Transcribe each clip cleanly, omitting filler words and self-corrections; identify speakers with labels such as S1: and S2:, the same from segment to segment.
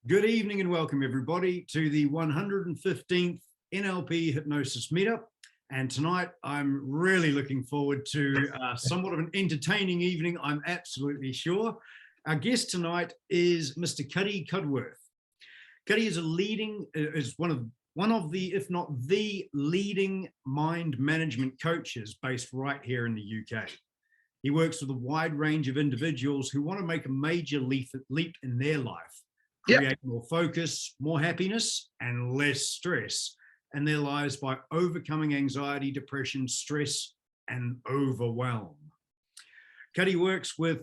S1: Good evening and welcome everybody to the 115th NLP Hypnosis Meet Up. And tonight I'm really looking forward to somewhat of an entertaining evening, I'm absolutely sure. Our guest tonight is Mr. Cuddy Cudworth. Cuddy is one of the, if not the leading mind management coaches based right here in the UK. He works with a wide range of individuals who want to make a major leap in their life. Create more focus, more happiness, and less stress in their lives by overcoming anxiety, depression, stress, and overwhelm. Cuddy works with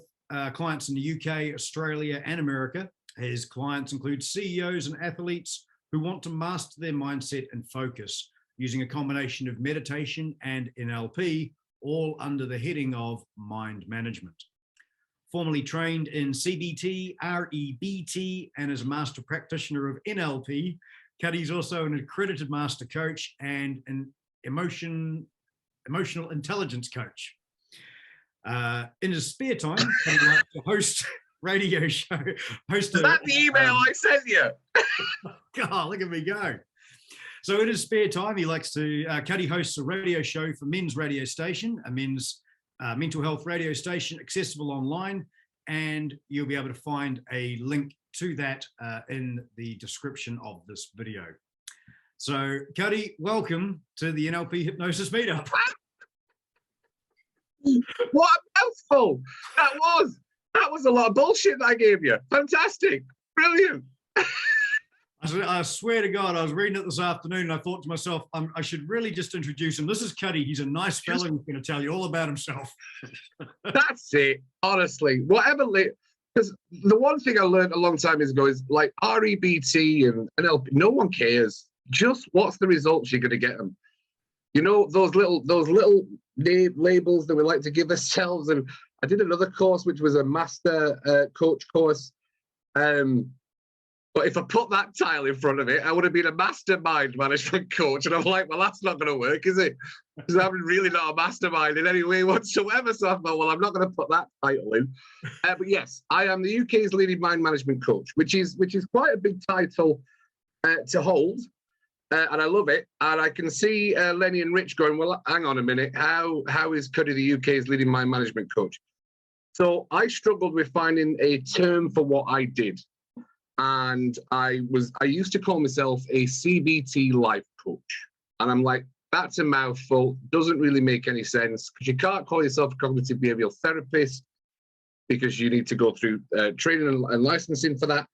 S1: clients in the UK, Australia, and America. His clients include CEOs and athletes who want to master their mindset and focus using a combination of meditation and NLP, all under the heading of mind management. Formerly trained in CBT, REBT, and as a master practitioner of NLP, Cuddy is also an accredited master coach and an emotional intelligence coach. In his spare time, he likes to host radio show.
S2: Is that the email I sent you?
S1: God, look at me go. So in his spare time, he likes to, Cuddy hosts a radio show for men's radio station, a men's mental health radio station, accessible online, and you'll be able to find a link to that in the description of this video. So, Cuddy, welcome to the NLP Hypnosis Meetup.
S2: What a mouthful! That was a lot of bullshit I gave you. Fantastic, brilliant.
S1: I swear to God, I was reading it this afternoon and I thought to myself, I should really just introduce him. This is Cuddy. He's a nice fellow. He's going to tell you all about himself.
S2: That's it, honestly. Whatever, because the one thing I learned a long time ago is like REBT and NLP, no one cares. Just what's the results you're going to get them. You know, those little labels that we like to give ourselves. And I did another course, which was a master coach course. But if I put that title in front of it, I would have been a mastermind management coach. And I'm like, well, that's not going to work, is it? Because I'm really not a mastermind in any way whatsoever. So I thought, well, I'm not going to put that title in. But yes, I am the UK's leading mind management coach, which is quite a big title to hold. And I love it. And I can see Lenny and Rich going, well, hang on a minute. How is Cuddy the UK's leading mind management coach? So I struggled with finding a term for what I did. And I used to call myself a CBT life coach. And I'm like, that's a mouthful, doesn't really make any sense, because you can't call yourself a cognitive behavioral therapist because you need to go through training and licensing for that.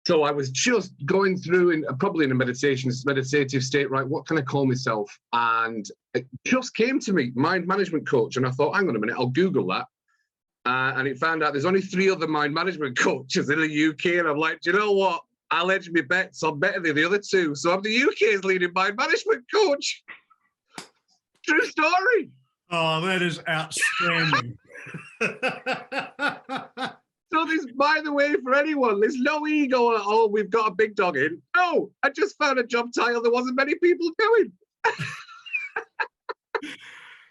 S2: So I was just going through, probably in a meditative state, right, what can I call myself? And it just came to me, mind management coach. And I thought, hang on a minute, I'll Google that. And it found out there's only 3 other mind management coaches in the UK. And I'm like, do you know what? I'll hedge my bets. I'm better than the other 2. So I'm the UK's leading mind management coach. True story.
S1: Oh, that is outstanding.
S2: So this, by the way, for anyone, there's no ego. Oh, we've got a big dog in. No, I just found a job title there wasn't many people doing.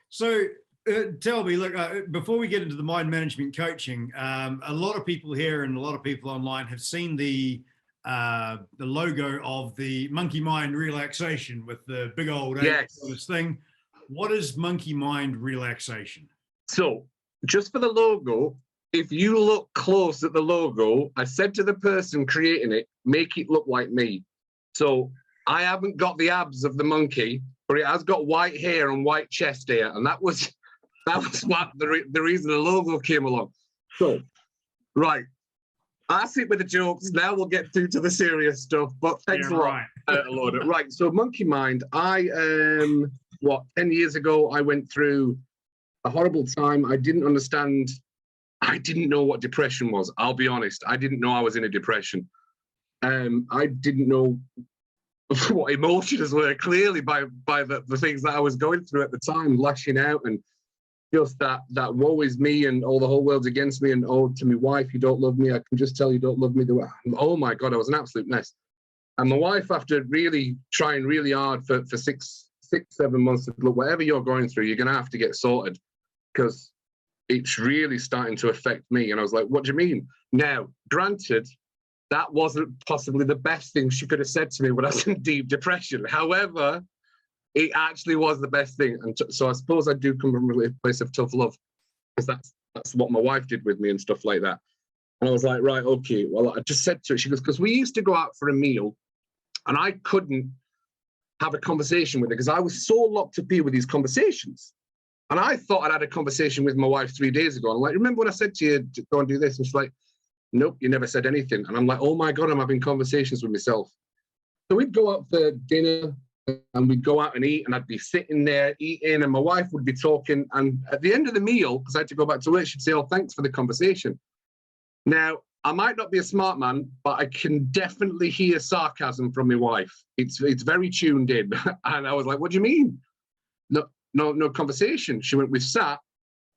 S1: So, tell me, look, before we get into the mind management coaching, a lot of people here and a lot of people online have seen the logo of the Monkey Mind Relaxation with the big old this thing. What is Monkey Mind Relaxation?
S2: So, just for the logo, if you look close at the logo, I said to the person creating it, make it look like me. So I haven't got the abs of the monkey, but it has got white hair and white chest hair, and that was what the reason the logo came along. So, right, that's it with the jokes. Now we'll get through to the serious stuff. But thanks a lot, Lord. Right, so Monkey Mind. 10 years ago, I went through a horrible time. I didn't understand. I didn't know what depression was. I'll be honest. I didn't know I was in a depression. I didn't know what emotions were, clearly by the things that I was going through at the time, lashing out and just that woe is me and all the whole world's against me and to my wife, you don't love me. I can just tell you don't love me. Oh my God, I was an absolute mess. And my wife, after really trying really hard for 6, 7 months, said, look, whatever you're going through, you're going to have to get sorted because it's really starting to affect me. And I was like, what do you mean? Now, granted, that wasn't possibly the best thing she could have said to me when I was in deep depression. However, it actually was the best thing. And so I suppose I do come from a place of tough love, because that's what my wife did with me and stuff like that. And I was like, right, okay. Well, I just said to her, she goes, because we used to go out for a meal and I couldn't have a conversation with her because I was so locked up here with these conversations. And I thought I'd had a conversation with my wife 3 days ago. I'm like, remember when I said to you to go and do this? And she's like, nope, you never said anything. And I'm like, oh my God, I'm having conversations with myself. So we'd go out for dinner and we'd go out and eat, and I'd be sitting there eating and my wife would be talking. And at the end of the meal, because I had to go back to work, she'd say, oh, thanks for the conversation. Now, I might not be a smart man, but I can definitely hear sarcasm from my wife. It's very tuned in. And I was like, what do you mean? No conversation. She went, we've sat,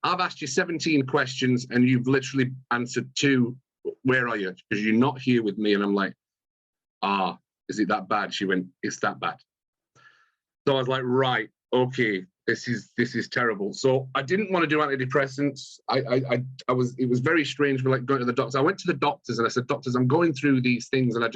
S2: I've asked you 17 questions and you've literally answered 2. Where are you? Because you're not here with me. And I'm like, is it that bad? She went, it's that bad. So I was like, right, okay, this is terrible. So I didn't want to do antidepressants. It was very strange. We're like going to the doctors. I went to the doctors and I said, doctors, I'm going through these things and I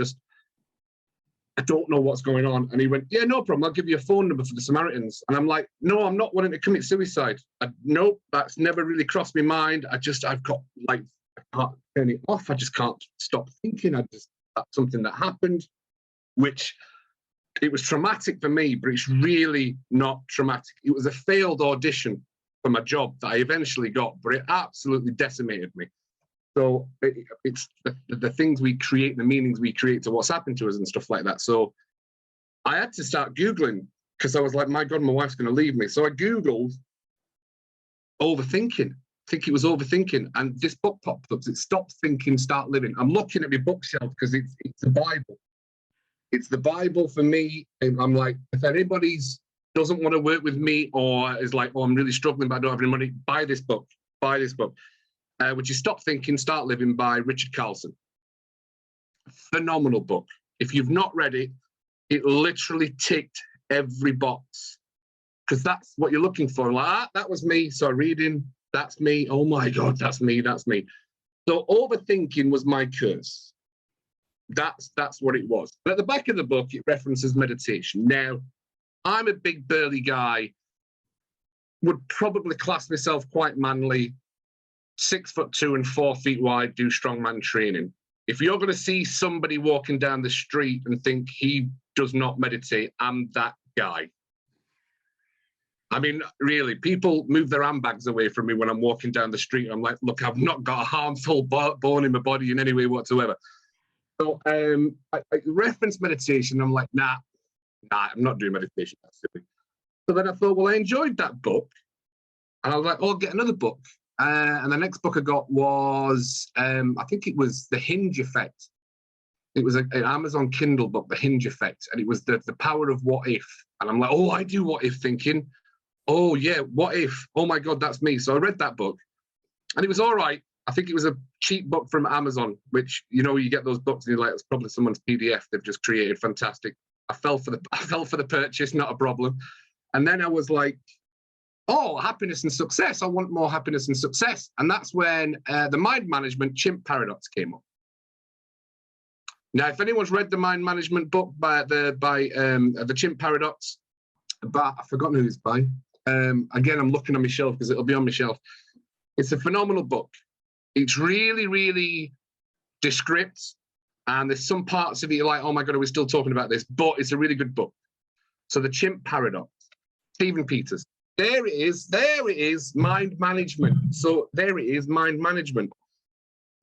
S2: don't know what's going on. And he went, yeah, no problem. I'll give you a phone number for the Samaritans. And I'm like, no, I'm not wanting to commit suicide. Nope, that's never really crossed my mind. I can't turn it off. I just can't stop thinking. That's something that happened, which it was traumatic for me, but it's really not traumatic. It was a failed audition for my job that I eventually got, but it absolutely decimated me. So it's the things we create, the meanings we create to what's happened to us and stuff like that. So I had to start Googling because I was like, my God, my wife's going to leave me. So I Googled overthinking. I think it was overthinking. And this book popped up. It's Stop Thinking, Start Living. I'm looking at my bookshelf because it's the Bible. It's the Bible for me. And I'm like, if anybody doesn't want to work with me or is like, oh, I'm really struggling, but I don't have any money, buy this book. Buy this book. Which is Stop Thinking, Start Living by Richard Carlson. Phenomenal book. If you've not read it, it literally ticked every box because that's what you're looking for. Like, that was me. So reading, that's me. Oh my God, that's me. That's me. So overthinking was my curse. That's what it was. But at the back of the book, it references meditation. Now, I'm a big burly guy, would probably class myself quite manly, 6'2" and 4 feet wide, do strongman training. If you're going to see somebody walking down the street and think he does not meditate, I'm that guy. I mean, really, people move their handbags away from me when I'm walking down the street. I'm like, look, I've not got a harmful bone in my body in any way whatsoever. So I reference meditation. I'm like, nah, I'm not doing meditation. That's silly. So then I thought, well, I enjoyed that book. And I was like, oh, I'll get another book. And the next book I got was, I think it was The Hinge Effect. It was an Amazon Kindle book, The Hinge Effect. And it was the power of what if. And I'm like, oh, I do what if thinking. Oh, yeah, what if? Oh, my God, that's me. So I read that book. And it was all right. I think it was a cheap book from Amazon, which, you know, you get those books and you're like, it's probably someone's PDF they've just created. Fantastic. I fell for the purchase, not a problem. And then I was like, oh, happiness and success. I want more happiness and success. And that's when the mind management chimp paradox came up. Now, if anyone's read the mind management book by the chimp paradox, but I've forgotten who it's by. Again, I'm looking on my shelf because it'll be on my shelf. It's a phenomenal book. It's really, really descriptive. And there's some parts of it you're like, oh my God, are we still talking about this? But it's a really good book. So the chimp paradox, Stephen Peters. There it is, mind management. So there it is, mind management.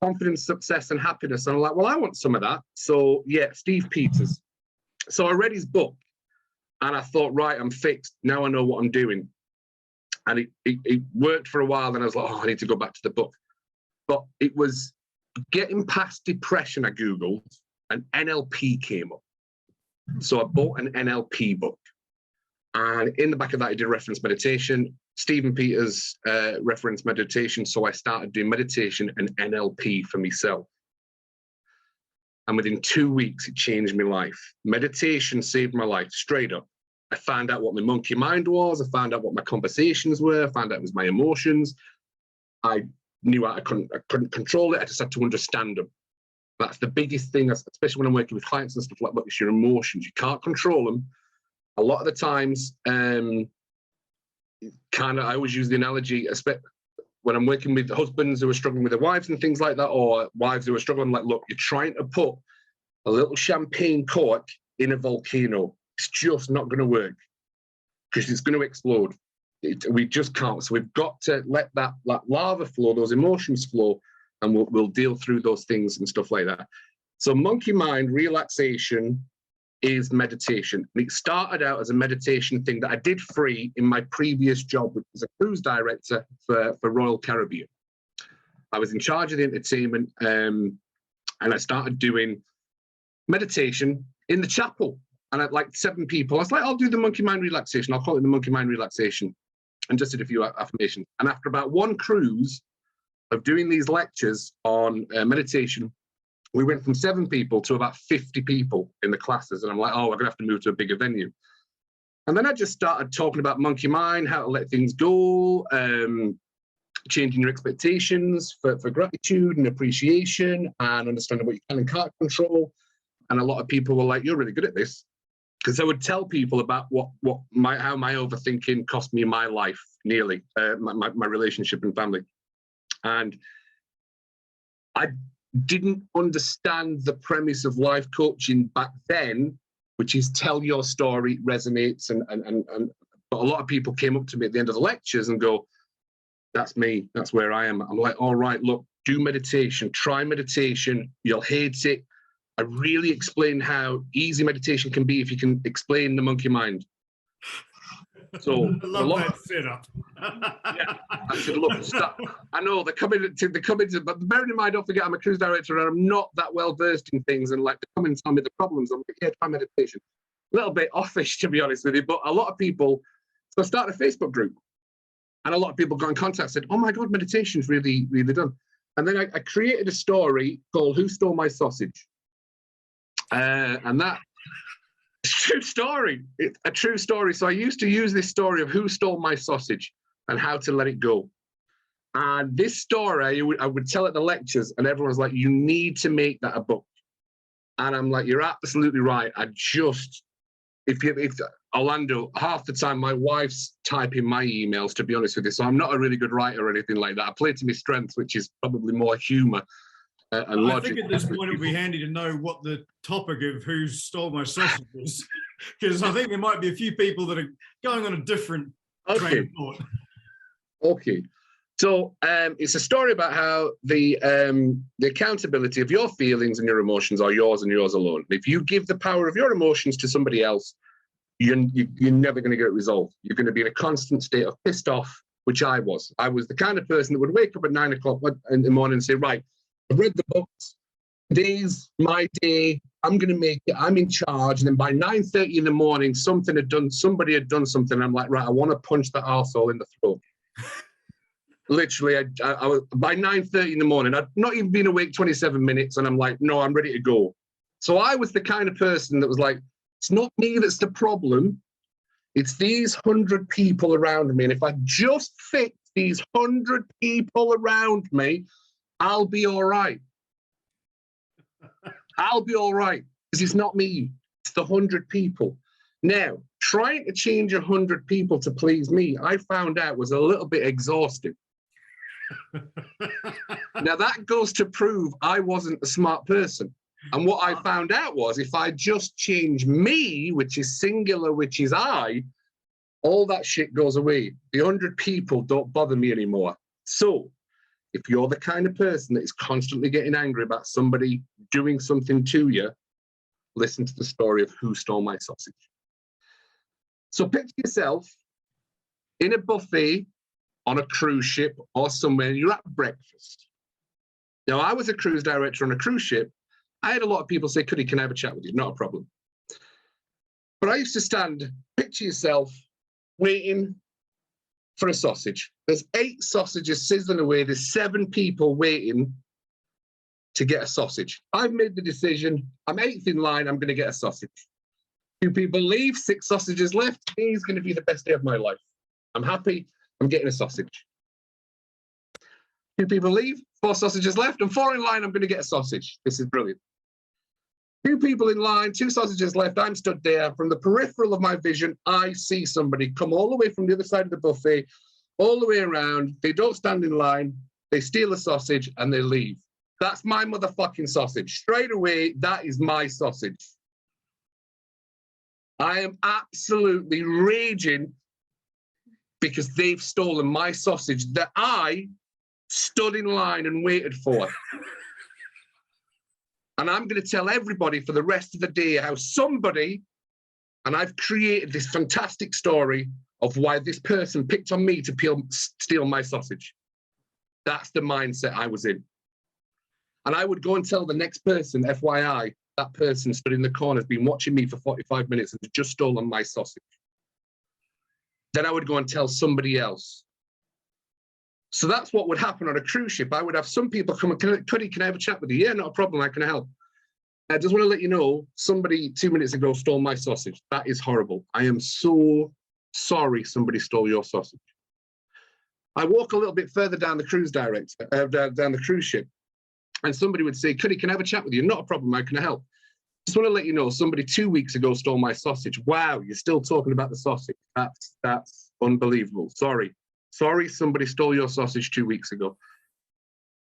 S2: Confidence, success, and happiness. And I'm like, well, I want some of that. So yeah, Steve Peters. So I read his book and I thought, right, I'm fixed. Now I know what I'm doing. And it worked for a while. Then I was like, oh, I need to go back to the book. But it was getting past depression. I Googled and NLP came up. So I bought an NLP book. And in the back of that, I did reference meditation. Stephen Peters reference meditation. So I started doing meditation and NLP for myself. And within 2 weeks, it changed my life. Meditation saved my life, straight up. I found out what my monkey mind was. I found out what my conversations were. I found out it was my emotions. I knew I couldn't control it. I just had to understand them. That's the biggest thing, especially when I'm working with clients and stuff like that. It's your emotions. You can't control them. A lot of the times, I always use the analogy, when I'm working with husbands who are struggling with their wives and things like that, or wives who are struggling, like, look, you're trying to put a little champagne cork in a volcano. It's just not going to work because it's going to explode. We just can't. So we've got to let that lava flow, those emotions flow, and we'll deal through those things and stuff like that. So monkey mind relaxation is meditation. And it started out as a meditation thing that I did free in my previous job, which was a cruise director for Royal Caribbean. I was in charge of the entertainment, and I started doing meditation in the chapel. And I had like 7 people. I was like, I'll do the monkey mind relaxation. I'll call it the monkey mind relaxation. And just did a few affirmations. And after about 1 cruise of doing these lectures on meditation, we went from 7 people to about 50 people in the classes. And I'm like, oh, we're going to have to move to a bigger venue. And then I just started talking about monkey mind, how to let things go, changing your expectations for gratitude and appreciation, and understanding what you can and can't control. And a lot of people were like, you're really good at this. Because I would tell people about how my overthinking cost me my life, nearly, my relationship and family. And I didn't understand the premise of life coaching back then, which is tell your story, resonates, but a lot of people came up to me at the end of the lectures and go, that's me, that's where I am. I'm like, all right, look, do meditation, try meditation, you'll hate it. I really explain how easy meditation can be if you can explain the monkey mind. So
S1: I love that setup.
S2: Yeah, I said, look, stop. I know they're coming to, but bearing in mind, don't forget, I'm a cruise director and I'm not that well versed in things. And like, they come and tell me the problems. I'm like, yeah, try meditation. A little bit offish, to be honest with you, but a lot of people. So I started a Facebook group, and a lot of people got in contact, said, "Oh my God, meditation's really, really done." And then I created a story called "Who Stole My Sausage," and that. True story. It's a true story. So I used to use this story of who stole my sausage and how to let it go. And this story, I would tell at the lectures, and everyone's like, you need to make that a book. And I'm like, you're absolutely right. If Orlando, half the time my wife's typing my emails, to be honest with you. So I'm not a really good writer or anything like that. I play to my strengths, which is probably more humor. I think
S1: at this point it'll be handy to know what the topic of who stole my sausage is, because I think there might be a few people that are going on a different train of thought.
S2: Okay, so it's a story about how the accountability of your feelings and your emotions are yours and yours alone. If you give the power of your emotions to somebody else, you're never going to get it resolved. You're going to be in a constant state of pissed off, which I was. I was the kind of person that would wake up at 9 o'clock in the morning and say, right, I've read the books. Today's my day. I'm going to make it. I'm in charge. And then by 9:30 in the morning, somebody had done something. I'm like, right, I want to punch that arsehole in the throat. Literally, I was, by 9:30 in the morning, I'd not even been awake 27 minutes. And I'm like, no, I'm ready to go. So I was the kind of person that was like, it's not me that's the problem. It's these 100 people around me. And if I just fix these 100 people around me, I'll be all right. I'll be all right, because it's not me. It's the 100 people. Now, trying to change 100 people to please me, I found out was a little bit exhausting. Now, that goes to prove I wasn't a smart person. And what I found out was if I just change me, which is singular, which is I, all that shit goes away. The 100 people don't bother me anymore. So, if you're the kind of person that is constantly getting angry about somebody doing something to you, listen to the story of who stole my sausage. So picture yourself in a buffet on a cruise ship or somewhere, and you're at breakfast. Now, I was a cruise director on a cruise ship. I had a lot of people say, Cuddy, can I have a chat with you? Not a problem. But I used to stand, picture yourself waiting for a sausage. There's 8 sausages sizzling away. There's 7 people waiting to get a sausage. I've made the decision. I'm 8th in line. I'm going to get a sausage. 2 people leave, 6 sausages left. It's going to be the best day of my life. I'm happy. I'm getting a sausage. 2 people leave, 4 sausages left, and 4 in line, I'm going to get a sausage. This is brilliant. 2 people in line, 2 sausages left. I'm stood there. From the peripheral of my vision, I see somebody come all the way from the other side of the buffet, all the way around. They don't stand in line. They steal a sausage and they leave. That's my motherfucking sausage. Straight away, that is my sausage. I am absolutely raging because they've stolen my sausage that I stood in line and waited for. And I'm going to tell everybody for the rest of the day how somebody, and I've created this fantastic story of why this person picked on me to steal my sausage. That's the mindset I was in. And I would go and tell the next person, FYI, that person stood in the corner, has been watching me for 45 minutes and has just stolen my sausage. Then I would go and tell somebody else. So that's what would happen on a cruise ship. I would have some people come and, Cuddy, can I have a chat with you? Yeah, not a problem, I can help. I just want to let you know, somebody 2 minutes ago stole my sausage. That is horrible. I am so sorry somebody stole your sausage. I walk a little bit further down the cruise down the cruise ship, and somebody would say, Cuddy, can I have a chat with you? Not a problem, I can help. Just want to let you know, somebody 2 weeks ago stole my sausage. Wow, you're still talking about the sausage. That's unbelievable. Sorry, somebody stole your sausage 2 weeks ago.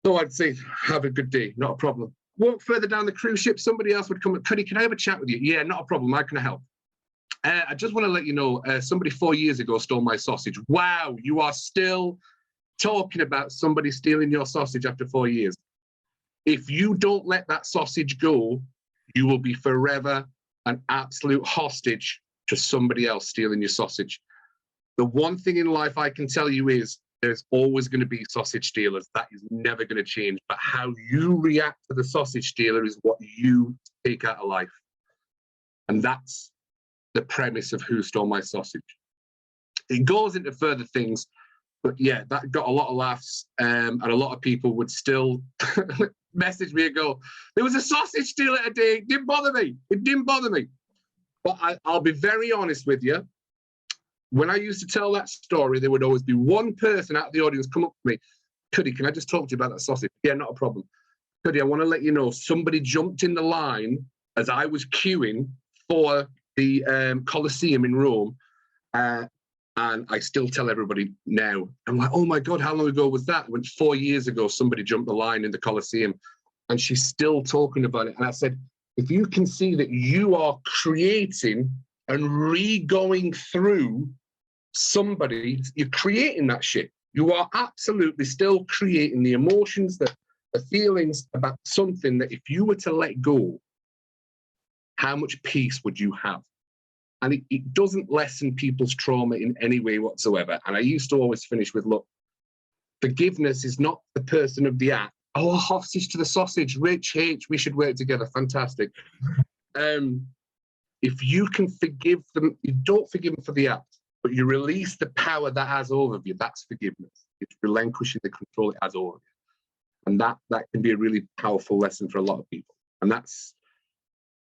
S2: So I'd say, have a good day, not a problem. Walk further down the cruise ship, somebody else would come, Cuddy, can I have a chat with you? Yeah, not a problem, I can help. I just want to let you know, somebody 4 years ago stole my sausage. Wow, you are still talking about somebody stealing your sausage after 4 years. If you don't let that sausage go, you will be forever an absolute hostage to somebody else stealing your sausage. The one thing in life I can tell you is there's always going to be sausage stealers. That is never going to change. But how you react to the sausage stealer is what you take out of life. And that's the premise of Who Stole My Sausage. It goes into further things, but yeah, that got a lot of laughs, and a lot of people would still message me and go, there was a sausage stealer today, it didn't bother me. But I'll be very honest with you, when I used to tell that story, there would always be one person out of the audience come up to me, Cuddy, can I just talk to you about that sausage? Yeah, not a problem. Cuddy, I want to let you know, somebody jumped in the line as I was queuing for the Colosseum in Rome, and I still tell everybody now. I'm like, oh my God, how long ago was that? When 4 years ago, somebody jumped the line in the Colosseum, and she's still talking about it. And I said, if you can see that you are creating and re-going through somebody, you're creating that shit. You are absolutely still creating the emotions, the feelings about something that if you were to let go, how much peace would you have? And it doesn't lessen people's trauma in any way whatsoever. And I used to always finish with, look, forgiveness is not the person of the act. Oh, hostage to the sausage, Rich H, we should work together. Fantastic. If you can forgive them, you don't forgive them for the act, but you release the power that has over you. That's forgiveness. It's relinquishing the control it has over you. And that can be a really powerful lesson for a lot of people. And that's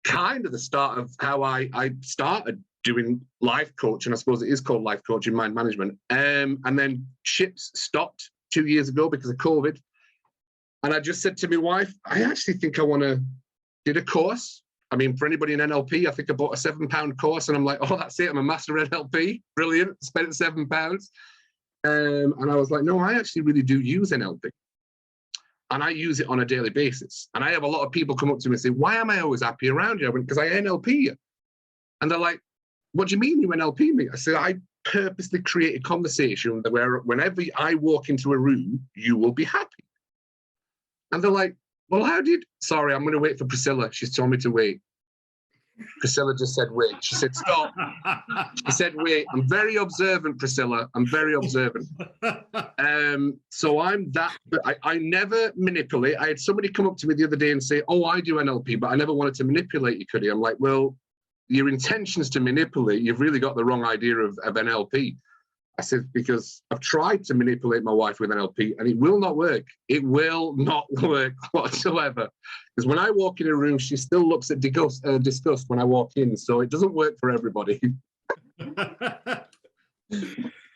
S2: kind of the start of how I started doing life coaching. I suppose it is called life coaching, mind management. And then ships stopped 2 years ago because of COVID. And I just said to my wife, I actually think I want to do a course. I mean, for anybody in NLP, I think I bought a £7 course and I'm like, oh, that's it. I'm a master NLP. Brilliant. Spent £7. And I was like, no, I actually really do use NLP. And I use it on a daily basis. And I have a lot of people come up to me and say, why am I always happy around you? I went, because I NLP you. And they're like, what do you mean you NLP me? I said, I purposely create a conversation where whenever I walk into a room, you will be happy. And they're like, well, sorry, I'm going to wait for Priscilla. She's told me to wait. Priscilla just said, wait. She said, stop. She said, wait. I'm very observant, Priscilla. I'm very observant. So I'm that, I never manipulate. I had somebody come up to me the other day and say, oh, I do NLP, but I never wanted to manipulate you, Cuddy. I'm like, well, your intentions to manipulate, you've really got the wrong idea of NLP. I said, because I've tried to manipulate my wife with NLP and it will not work. It will not work whatsoever. Because when I walk in a room, she still looks at disgust when I walk in. So it doesn't work for everybody.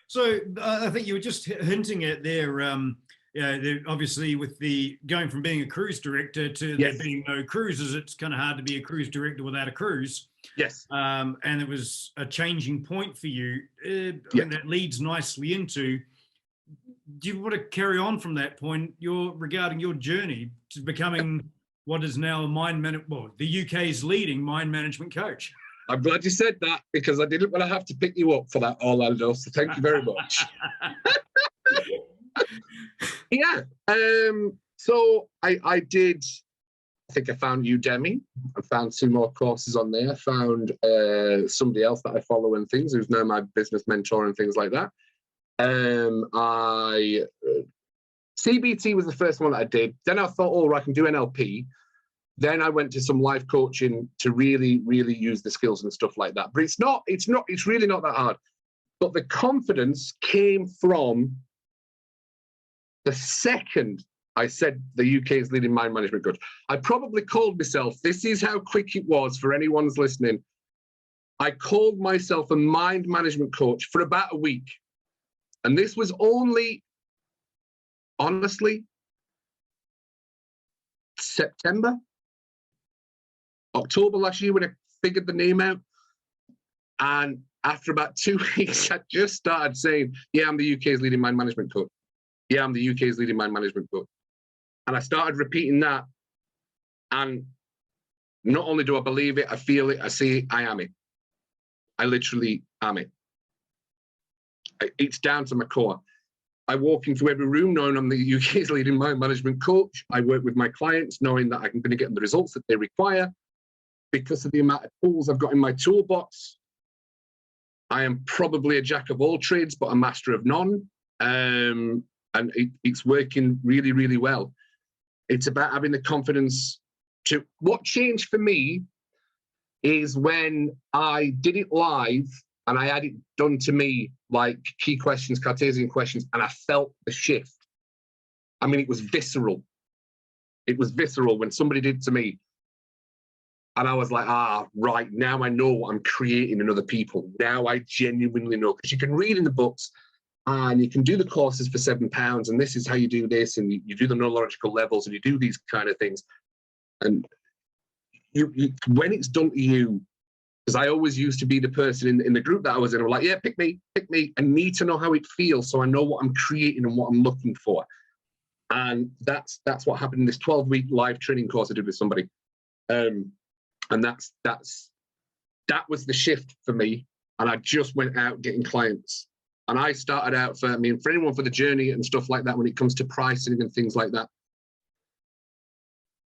S1: So I think you were just hinting at there, yeah, obviously with the going from being a cruise director to there being no cruises, it's kind of hard to be a cruise director without a cruise.
S2: Yes.
S1: And it was a changing point for you. I mean, that leads nicely into, do you want to carry on from that point, regarding your journey to becoming what is now the UK's leading mind management coach?
S2: I'm glad you said that, because I didn't want to have to pick you up for that, Orlando, so thank you very much. Yeah. So I did, I think I found Udemy. I found 2 more courses on there. I found somebody else that I follow and things, who's now my business mentor and things like that. CBT was the first one that I did. Then I thought, oh, I can do NLP. Then I went to some life coaching to really, really use the skills and stuff like that. But it's really not that hard. But the confidence came from the second I said the UK's leading mind management coach. I probably called myself, this is how quick it was for anyone's listening. I called myself a mind management coach for about a week. And this was only, honestly, September, October last year when I figured the name out. And after about 2 weeks, I just started saying, yeah, I'm the UK's leading mind management coach. Yeah, I'm the UK's leading mind management coach. And I started repeating that. And not only do I believe it, I feel it, I see it, I am it. I literally am it. It's down to my core. I walk into every room knowing I'm the UK's leading mind management coach. I work with my clients knowing that I'm going to get them the results that they require because of the amount of tools I've got in my toolbox. I am probably a jack of all trades, but a master of none. And it's working really, really well. It's about having the confidence to... What changed for me is when I did it live and I had it done to me, like key questions, Cartesian questions, and I felt the shift. I mean, it was visceral. It was visceral when somebody did it to me. And I was like, right, now I know what I'm creating in other people. Now I genuinely know. Because you can read in the books and you can do the courses for £7, and this is how you do this, and you do the neurological levels, and you do these kind of things. And when it's done to you, because I always used to be the person in the group that I was in, I'm like, yeah, pick me. I need to know how it feels so I know what I'm creating and what I'm looking for. And that's what happened in this 12-week live training course I did with somebody. And that was the shift for me. And I just went out getting clients. And I started out for anyone for the journey and stuff like that, when it comes to pricing and things like that,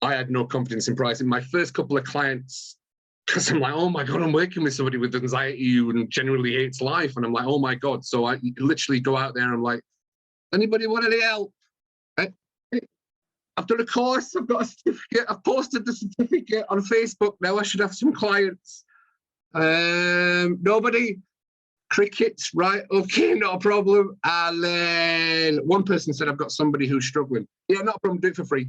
S2: I had no confidence in pricing. My first couple of clients, because I'm like, oh my God, I'm working with somebody with anxiety and genuinely hates life. And I'm like, oh my God. So I literally go out there and I'm like, anybody want any help? I've done a course, I've got a certificate, I've posted the certificate on Facebook. Now I should have some clients. Nobody? Crickets, right? Okay, not a problem. And then one person said, I've got somebody who's struggling. Yeah, not a problem, do it for free.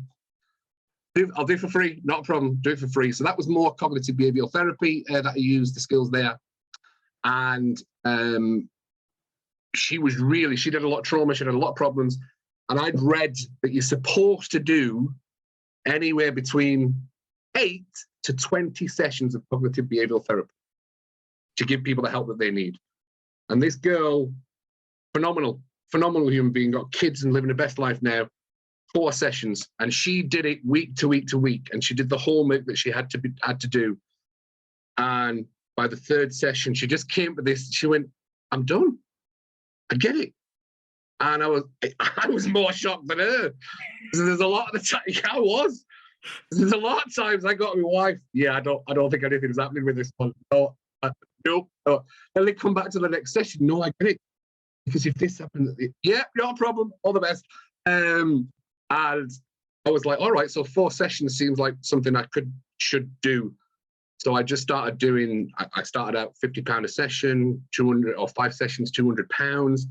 S2: I'll do it for free, not a problem, do it for free. So that was more cognitive behavioral therapy that I used the skills there. And she did a lot of trauma, she had a lot of problems. And I'd read that you're supposed to do anywhere between 8 to 20 sessions of cognitive behavioral therapy to give people the help that they need. And this girl, phenomenal human being, got kids and living the best life now, 4 sessions. And she did it week to week to week. And she did the homework that she had to do. And by the 3rd session, she just came to this, she went, I'm done. I get it. And I was more shocked than her. So there's a lot of the time There's a lot of times I got to my wife, yeah, I don't think anything's happening with this one. No, nope. No. And they come back to the next session. No, I get it. Because if this happened, yeah, no problem. All the best. And I was like, all right, so 4 sessions seems like something I should do. So I just started doing, I started out £50 a session, 200 or 5 sessions, £200.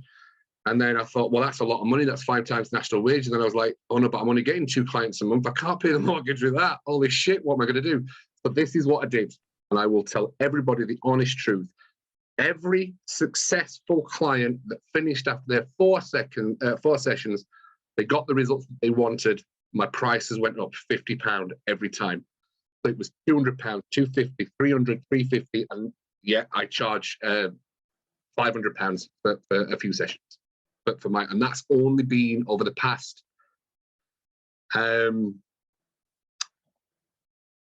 S2: And then I thought, well, that's a lot of money. That's 5 times national wage. And then I was like, oh no, but I'm only getting 2 clients a month. I can't pay the mortgage with that. Holy shit, what am I going to do? But this is what I did. And I will tell everybody the honest truth. Every successful client that finished after their 4 sessions They got the results that they wanted. My prices went up £50 every time. So it was £200, £250, £300, £350, and yeah, I charge £500 for a few sessions. But and that's only been over the past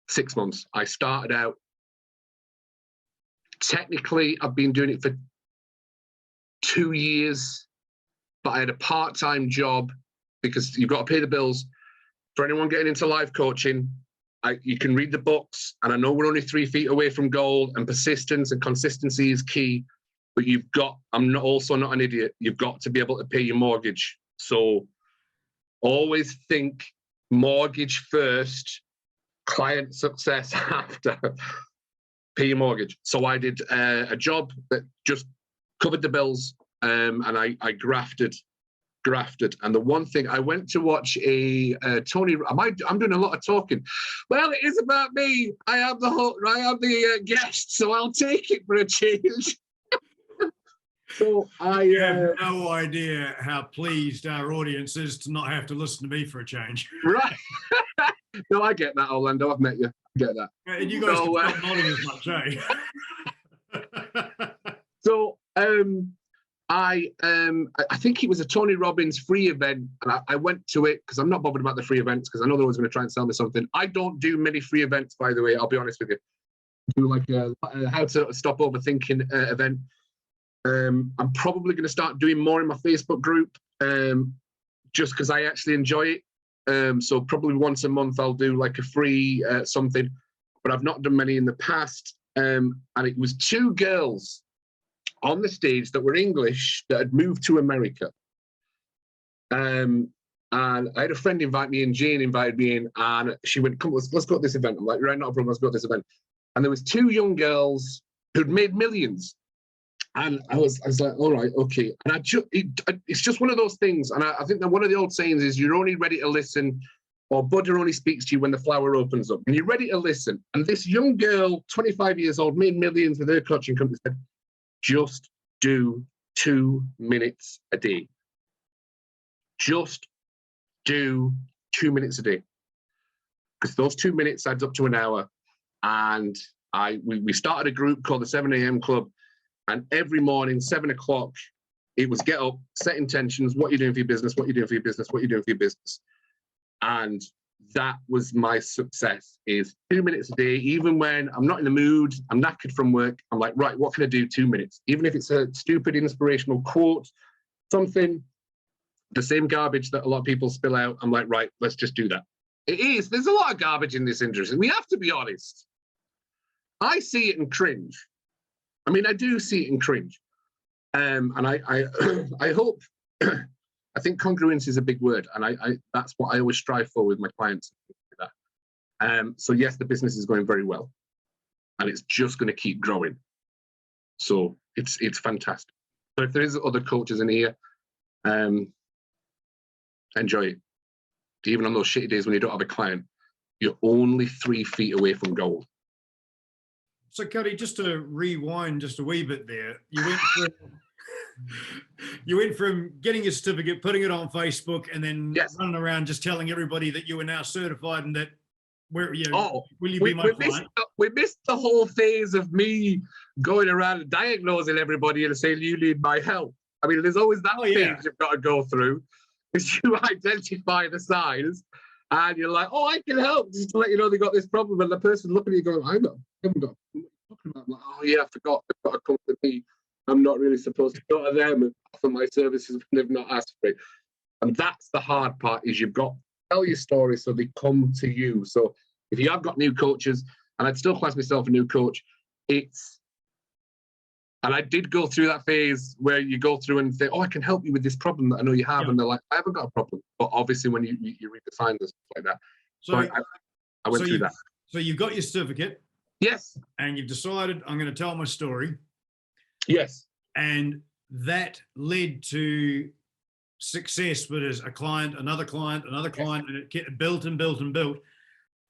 S2: 6 months. I started out, technically, I've been doing it for 2 years, but I had a part-time job because you've got to pay the bills. For anyone getting into life coaching, you can read the books, and I know we're only 3 feet away from goal, and persistence and consistency is key, but I'm also not an idiot. You've got to be able to pay your mortgage. So always think mortgage first, client success after. Pay your mortgage. So I did a job that just covered the bills, and I grafted. And the one thing, I went to watch a Tony. I'm doing a lot of talking. Well, it is about me. I am the guest, so I'll take it for a change. So
S1: You have no idea how pleased our audience is to not have to listen to me for a change.
S2: Right. No, I get that, Orlando. I've met you. I get that.
S1: And you guys can stop nodding as much, eh?
S2: So I think it was a Tony Robbins free event, and I went to it because I'm not bothered about the free events because I know they're always going to try and sell me something. I don't do many free events, by the way. I'll be honest with you. I do like a how to stop overthinking event. I'm probably going to start doing more in my Facebook group, just because I actually enjoy it. So probably once a month I'll do like a free something, but I've not done many in the past. And it was 2 girls on the stage that were English that had moved to America. And I had a friend invite me in, Jane invited me in, and she went, come, let's go to this event. I'm like, right, not a problem, let's go to this event. And there was 2 young girls who'd made millions. And I was like, all right, okay. And it's just one of those things. And I think that one of the old sayings is you're only ready to listen, or Buddha only speaks to you when the flower opens up. And you're ready to listen. And this young girl, 25 years old, made millions with her coaching company, said, just do 2 minutes a day. Just do 2 minutes a day. Because those 2 minutes adds up to an hour. And we started a group called the 7 a.m. Club. And every morning, 7 o'clock, it was get up, set intentions, what you're doing for your business, what you're doing for your business, what you're doing for your business. And that was my success, is 2 minutes a day. Even when I'm not in the mood, I'm knackered from work, I'm like, right, what can I do? 2 minutes. Even if it's a stupid inspirational quote, something, the same garbage that a lot of people spill out, I'm like, right, let's just do that. There's a lot of garbage in this industry. We have to be honest. I see it and cringe. I mean, I do see it and cringe. And I hope, I think congruence is a big word. And that's what I always strive for with my clients. So yes, the business is going very well. And it's just going to keep growing. So it's fantastic. So if there is other coaches in here, enjoy it. Even on those shitty days when you don't have a client, you're only 3 feet away from gold.
S1: So, Cuddy, just to rewind just a wee bit there, you went from getting your certificate, putting it on Facebook, and then running around just telling everybody that you were now certified and that will you be my client?
S2: We missed the whole phase of me going around and diagnosing everybody and saying you need my help. I mean, there's always that phase you've got to go through, because you identify the signs and you're like, oh, I can help, just to let you know they got this problem, and the person looking at you going, I haven't got. I'm like, oh yeah, I forgot. They've got to come to me. I'm not really supposed to go to them and offer my services when they've not asked for it. And that's the hard part, is you've got to tell your story so they come to you. So if you have got new coaches, and I'd still class myself a new coach, and I did go through that phase where you go through and say, oh, I can help you with this problem that I know you have. Yeah. And they're like, I haven't got a problem. But obviously when you read the signs and stuff like that. So I went through that.
S1: So you've got your certificate.
S2: Yes.
S1: And you've decided, I'm going to tell my story.
S2: Yes.
S1: And that led to success with a client, another client, another client, and it built and built and built.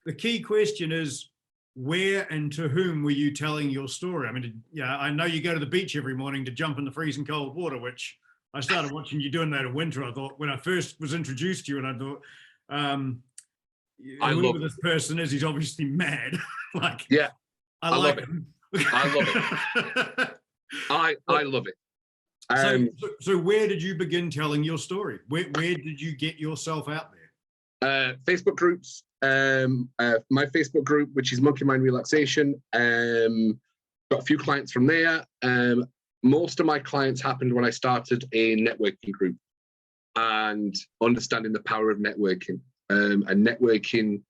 S1: The key question is, where and to whom were you telling your story? I mean, I know you go to the beach every morning to jump in the freezing cold water, which I started watching you doing that in winter. I thought when I first was introduced to you, and I thought, whoever this person is, he's obviously mad. Like,
S2: yeah,
S1: I like
S2: love
S1: him.
S2: I love it. I love it.
S1: So where did you begin telling your story? Where did you get yourself out there?
S2: Facebook groups. My Facebook group, which is Monkey Mind Relaxation. Got a few clients from there. Most of my clients happened when I started a networking group and understanding the power of networking. And networking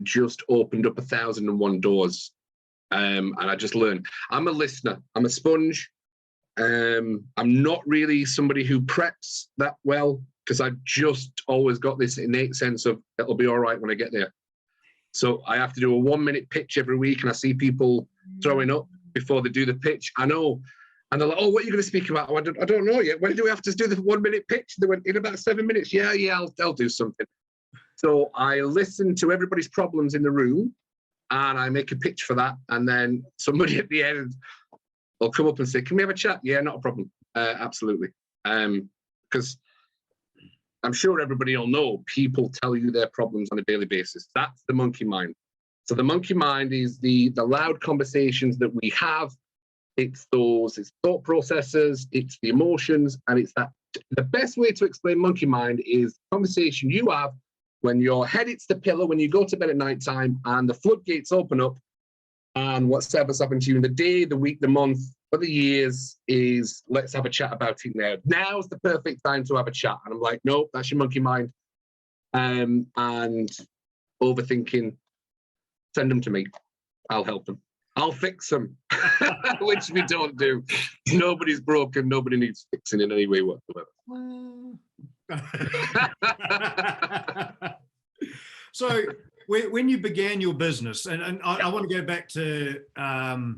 S2: just opened up 1,001 doors. And I just learned. I'm a listener. I'm a sponge. I'm not really somebody who preps that well because I've just always got this innate sense of it'll be all right when I get there. So I have to do a 1-minute pitch every week, and I see people throwing up before they do the pitch. I know. And they're like, oh, what are you going to speak about? Oh, I don't know yet. When do we have to do the 1-minute pitch? They went, in about 7 minutes. Yeah, I'll do something. So I listen to everybody's problems in the room, and I make a pitch for that. And then somebody at the end will come up and say, can we have a chat? Yeah, not a problem. Absolutely. Because I'm sure everybody will know people tell you their problems on a daily basis. That's the monkey mind. So the monkey mind is the loud conversations that we have. It's thought processes, it's the emotions, and it's that. The best way to explain monkey mind is the conversation you have when your head hits the pillow, when you go to bed at night time, and the floodgates open up, and whatever's happened to you in the day, the week, the month, or the years is, let's have a chat about it now. Now's the perfect time to have a chat. And I'm like, nope, that's your monkey mind. And overthinking, send them to me. I'll help them. I'll fix them, which we don't do. Nobody's broken. Nobody needs fixing in any way whatsoever.
S1: So when you began your business, and I want to go back to, I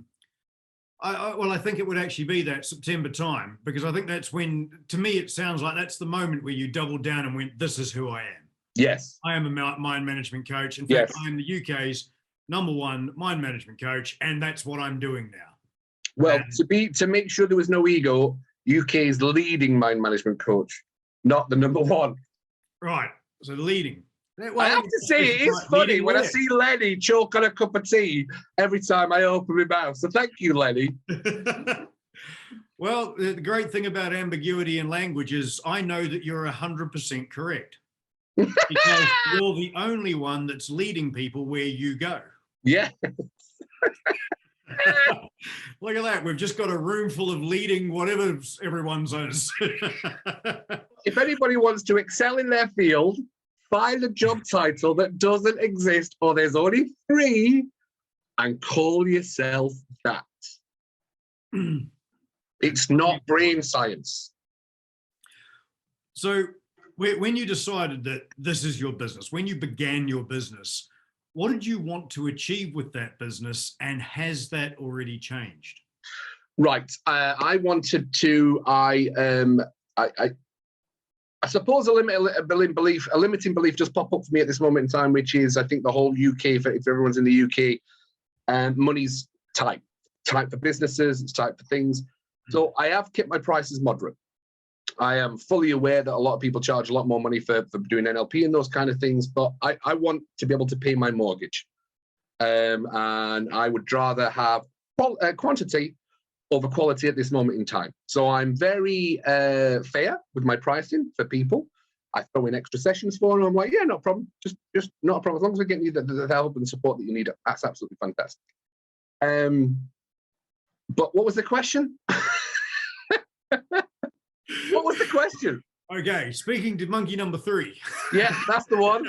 S1: think it would actually be that September time, because I think that's when, to me, it sounds like that's the moment where you doubled down and went, this is who I am.
S2: Yes.
S1: I am a mind management coach. In fact, I am the UK's #1 mind management coach, and that's what I'm doing now.
S2: Well, to make sure there was no ego, UK's leading mind management coach, not the #1.
S1: Right. So leading.
S2: Well, I have to say, it is funny when I see Lenny choke on a cup of tea every time I open my mouth. So thank you, Lenny.
S1: Well, the great thing about ambiguity in language is I know that you're 100% correct, because you're the only one that's leading people where you go.
S2: Yeah.
S1: Look at that. We've just got a room full of leading whatever everyone's is.
S2: If anybody wants to excel in their field, find a job title that doesn't exist or there's only 3 and call yourself that. It's not brain science.
S1: So when you decided that this is your business, when you began your business, what did you want to achieve with that business, and has that already changed?
S2: Right. I wanted to, I suppose a limiting belief just popped up for me at this moment in time, which is, I think the whole UK, if everyone's in the UK, money's tight for businesses, it's tight for things. So I have kept my prices moderate. I am fully aware that a lot of people charge a lot more money for doing NLP and those kind of things, but I want to be able to pay my mortgage. And I would rather have quantity over quality at this moment in time. So I'm very fair with my pricing for people. I throw in extra sessions for them. I'm like, yeah, no problem. Just not a problem. As long as we're getting you the help and support that you need, that's absolutely fantastic. But what was the question? What was the question?
S1: Okay, speaking to monkey number 3.
S2: Yeah, that's the one.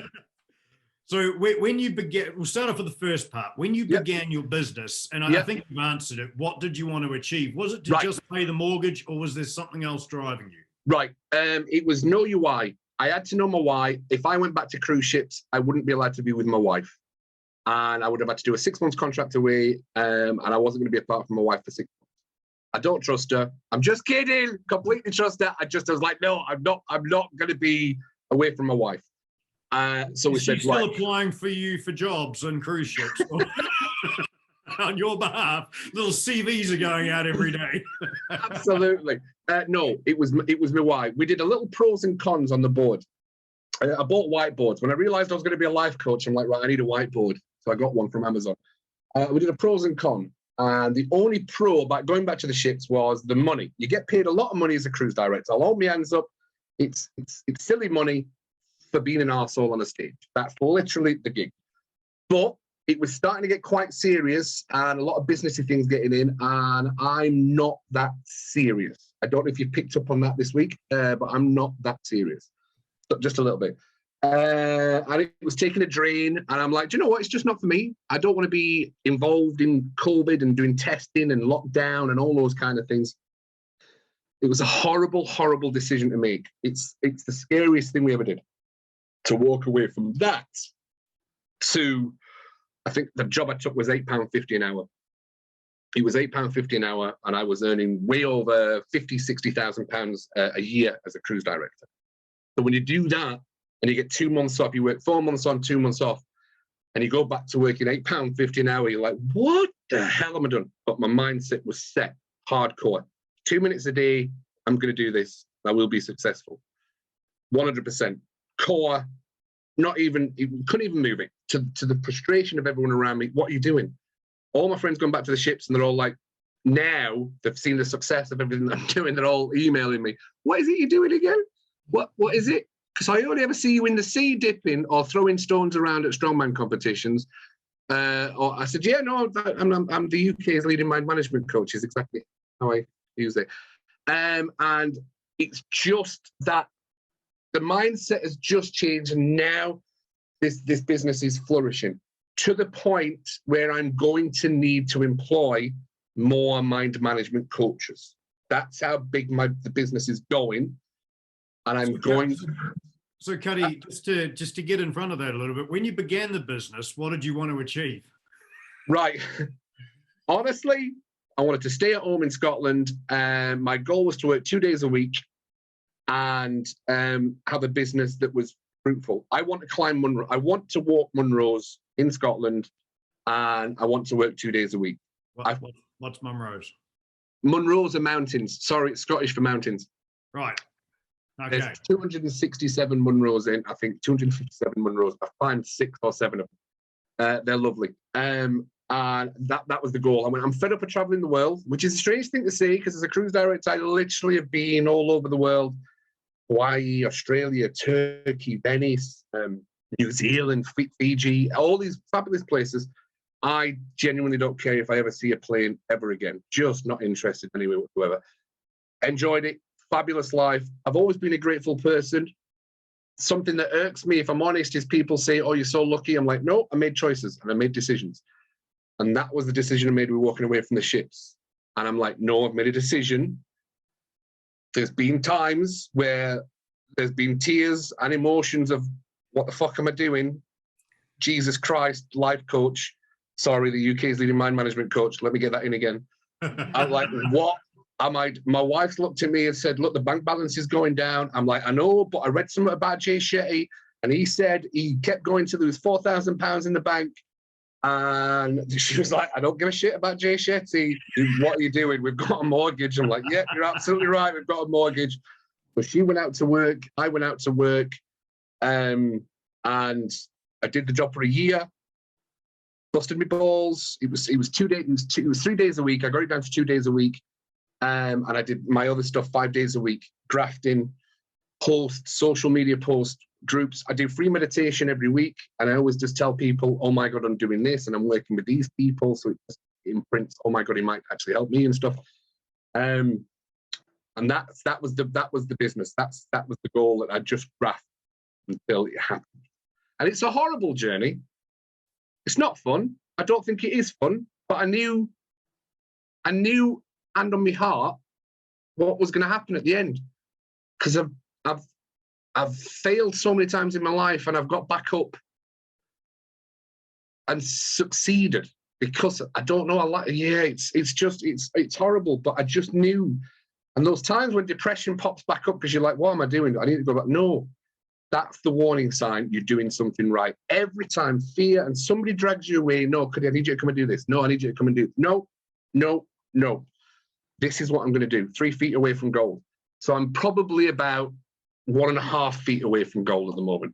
S1: So when you began, we'll start off with the first part. When you began your business, and I think you've answered it, what did you want to achieve? Was it to just pay the mortgage, or was there something else driving you? Right.
S2: It was know your why. I had to know my why. If I went back to cruise ships, I wouldn't be allowed to be with my wife. And I would have had to do a 6-month contract away, and I wasn't going to be apart from my wife for 6 months. I don't trust her. I'm just kidding. Completely trust her. I was like, no, I'm not going to be away from my wife. So we said,
S1: she's still applying for you for jobs on cruise ships. on your behalf. Little CVs are going out every day.
S2: Absolutely. No, it was my wife. We did a little pros and cons on the board. I bought whiteboards. When I realized I was going to be a life coach, I'm like, right, I need a whiteboard. So I got one from Amazon. We did a pros and cons. And the only pro about going back to the ships was the money. You get paid a lot of money as a cruise director. I'll hold my hands up. It's silly money for being an arsehole on a stage. That's literally the gig. But it was starting to get quite serious and a lot of businessy things getting in. And I'm not that serious. I don't know if you picked up on that this week, but I'm not that serious. But just a little bit. And it was taking a drain, and I'm like, do you know what? It's just not for me. I don't want to be involved in COVID and doing testing and lockdown and all those kind of things. It was a horrible, horrible decision to make. It's the scariest thing we ever did, to walk away from that to, I think the job I took was £8.50 an hour. It was £8.50 an hour, and I was earning way over £50,000-60,000 a year as a cruise director. So when you do that, and you get 2 months off, you work 4 months on, 2 months off, and you go back to working £8.50 an hour, you're like, what the hell am I doing? But my mindset was set, hardcore. 2 minutes a day, I'm going to do this. I will be successful. 100%. Core, couldn't even move it. To the frustration of everyone around me, what are you doing? All my friends going back to the ships, and they're all like, now they've seen the success of everything I'm doing, they're all emailing me. What is it you're doing again? What is it? Because I only ever see you in the sea dipping or throwing stones around at strongman competitions. Or I said, yeah, no, I'm the UK's leading mind management coach, is exactly how I use it. And it's just that the mindset has just changed, and now this business is flourishing to the point where I'm going to need to employ more mind management coaches. That's how big the business is going. And I'm going.
S1: So, Cuddy, just to get in front of that a little bit, when you began the business, what did you want to achieve?
S2: Right. Honestly, I wanted to stay at home in Scotland. My goal was to work 2 days a week and have a business that was fruitful. I want to climb Munro. I want to walk Munros in Scotland, and I want to work 2 days a week.
S1: What's Munros?
S2: Munros are mountains. Sorry, it's Scottish for mountains.
S1: Right. Okay.
S2: There's 267 Munros in, I think 257 Munros. I've climbed 6 or 7 of them. They're lovely. And that was the goal. I mean, I'm fed up of traveling the world, which is a strange thing to say, because as a cruise director, I literally have been all over the world. Hawaii, Australia, Turkey, Venice, New Zealand, Fiji, all these fabulous places. I genuinely don't care if I ever see a plane ever again. Just not interested anyway whatsoever. Enjoyed it. Fabulous life. I've always been a grateful person. Something that irks me, if I'm honest, is people say, oh, you're so lucky. I'm like, no, I made choices and I made decisions. And that was the decision I made with walking away from the ships. And I'm like, no, I've made a decision. There's been times where there's been tears and emotions of, what the fuck am I doing? Jesus Christ, life coach. Sorry, the UK's leading mind management coach. Let me get that in again. I'm like, what? My wife's looked at me and said, look, the bank balance is going down. I'm like, I know, but I read something about Jay Shetty, and he said he kept going till there was £4,000 in the bank. And she was like, I don't give a shit about Jay Shetty. What are you doing? We've got a mortgage. I'm like, yeah, you're absolutely right. We've got a mortgage. But she went out to work. I went out to work. And I did the job for a year. Busted my balls. It was 2 days. It was 3 days a week. I got it down to 2 days a week. And I did my other stuff 5 days a week, grafting, posts, social media posts, groups. I do free meditation every week, and I always just tell people, oh my God, I'm doing this, and I'm working with these people, so it just imprints, oh my God, he might actually help me and stuff. And that was the business. That was the goal that I just grafted until it happened. And it's a horrible journey. It's not fun. I don't think it is fun, but I knew and on my heart what was going to happen at the end, because I've failed so many times in my life, and I've got back up and succeeded, because I don't know. It's horrible, but I just knew. And those times when depression pops back up because you're like, what am I doing? I need to go back. No, that's the warning sign you're doing something right. Every time fear and somebody drags you away, no, I need you to come and do this. No, I need you to come and do this. No, no, no. This is what I'm going to do. 3 feet away from goal. So I'm probably about 1.5 feet away from goal at the moment.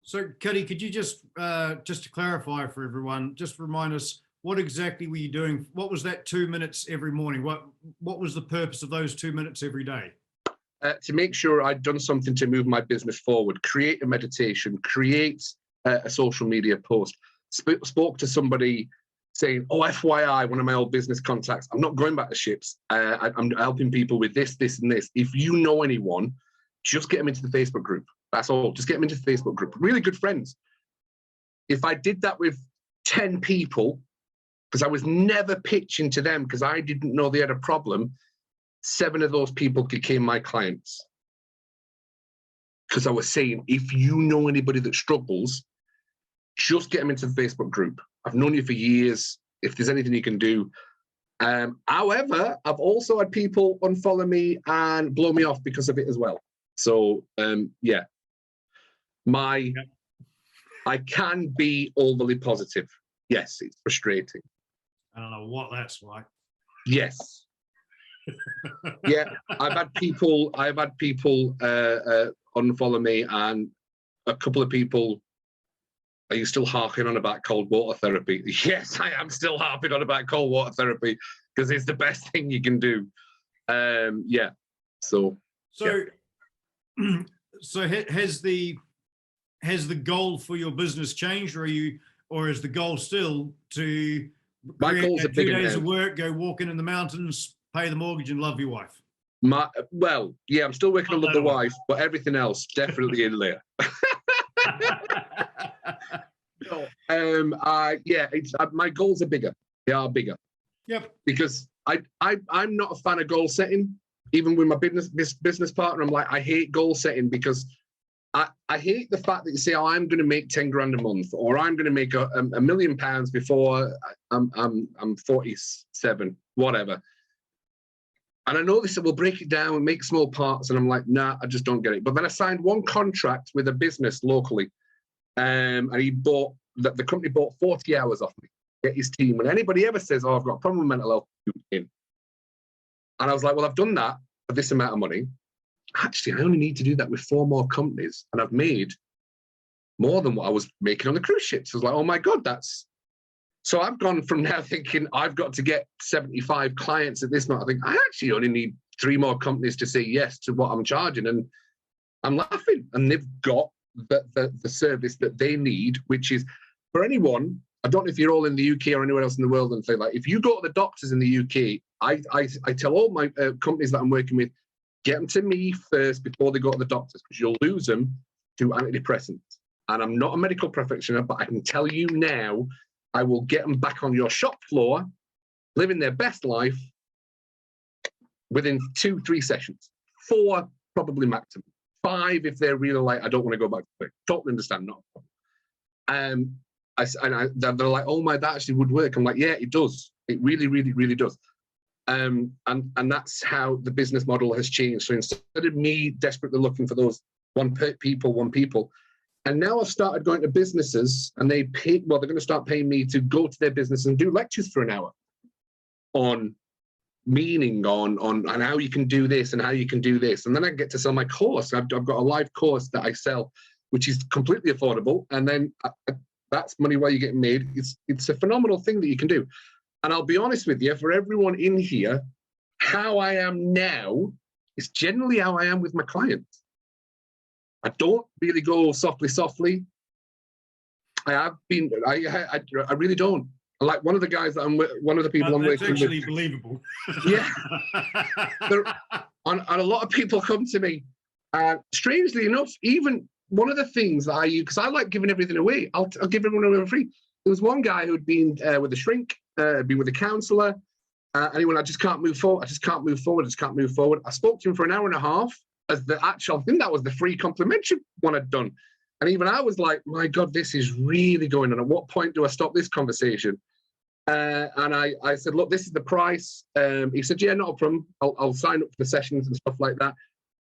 S1: So, Cuddy, could you just to clarify for everyone, just remind us, what exactly were you doing? What was that 2 minutes every morning? What was the purpose of those 2 minutes every day?
S2: To make sure I'd done something to move my business forward, create a meditation, create a social media post, spoke to somebody saying, oh, FYI, one of my old business contacts, I'm not going back to ships. I'm helping people with this, this, and this. If you know anyone, just get them into the Facebook group. That's all. Just get them into the Facebook group. Really good friends. If I did that with 10 people, because I was never pitching to them because I didn't know they had a problem, 7 of those people became my clients. Because I was saying, if you know anybody that struggles, just get them into the Facebook group. I've known you for years. If there's anything you can do. However, I've also had people unfollow me and blow me off because of it as well. So, yeah. I can be overly positive. Yes, it's frustrating.
S1: I don't know what that's like.
S2: Yes. Yeah, I've had people unfollow me, and a couple of people. Are you still harping on about cold water therapy? Yes, I am still harping on about cold water therapy because it's the best thing you can do. Yeah. So
S1: yeah. So has the goal for your business changed, or is the goal still to
S2: my goals are
S1: 2 days of work, go walking in the mountains, pay the mortgage, and love your wife?
S2: Well, yeah, I'm still working on love the wife, but everything else definitely in there. My goals are bigger. They are bigger.
S1: Yep.
S2: Because I'm not a fan of goal setting. Even with my business partner, I'm like, I hate goal setting because I hate the fact that you say, oh, I'm going to make 10 grand a month, or I'm going to make £1 million before I'm 47, whatever. And I know they said, we'll break it down and make small parts. And I'm like, nah, I just don't get it. But then I signed one contract with a business locally. And the company bought 40 hours off me, get his team. When anybody ever says, oh, I've got a problem with mental health, in. And I was like, well, I've done that for this amount of money. Actually, I only need to do that with 4 more companies. And I've made more than what I was making on the cruise ships. I was like, oh my God, so I've gone from now thinking I've got to get 75 clients at this moment. I think I actually only need 3 more companies to say yes to what I'm charging. And I'm laughing. And they've got the service that they need, which is for anyone. I don't know if you're all in the UK or anywhere else in the world, and say, like, if you go to the doctors in the UK, I tell all my companies that I'm working with, get them to me first before they go to the doctors, because you'll lose them to antidepressants. And I'm not a medical practitioner, but I can tell you now, I will get them back on your shop floor, living their best life within 2-3 sessions. 4 probably maximum. 5 if they're really like, I don't want to go back to work. Totally understand, not a problem. They're like, oh my, that actually would work. I'm like, yeah, it does. It really, really, really does. And that's how the business model has changed. So instead of me desperately looking for those one people, and now I've started going to businesses, and they're going to start paying me to go to their business and do lectures for an hour on meaning, on how you can do this and how you can do this. And then I get to sell my course. I've got a live course that I sell, which is completely affordable. And then that's money where you get made. It's a phenomenal thing that you can do. And I'll be honest with you, for everyone in here, how I am now is generally how I am with my clients. I don't really go softly. I really don't. Like one of the guys that one of the people I'm working with.
S1: That's actually believable.
S2: Yeah. And a lot of people come to me, strangely enough, even one of the things that I use, because I like giving everything away, I'll give everyone away for free. There was one guy who'd been with a shrink, been with a counsellor, and he went, I just can't move forward. I just can't move forward. I spoke to him for an hour and a half as the actual thing. That was the free complimentary one I'd done. And even I was like, my God, this is really going on. At what point do I stop this conversation? And I said, look, this is the price. He said, yeah, not a problem. I'll sign up for the sessions and stuff like that.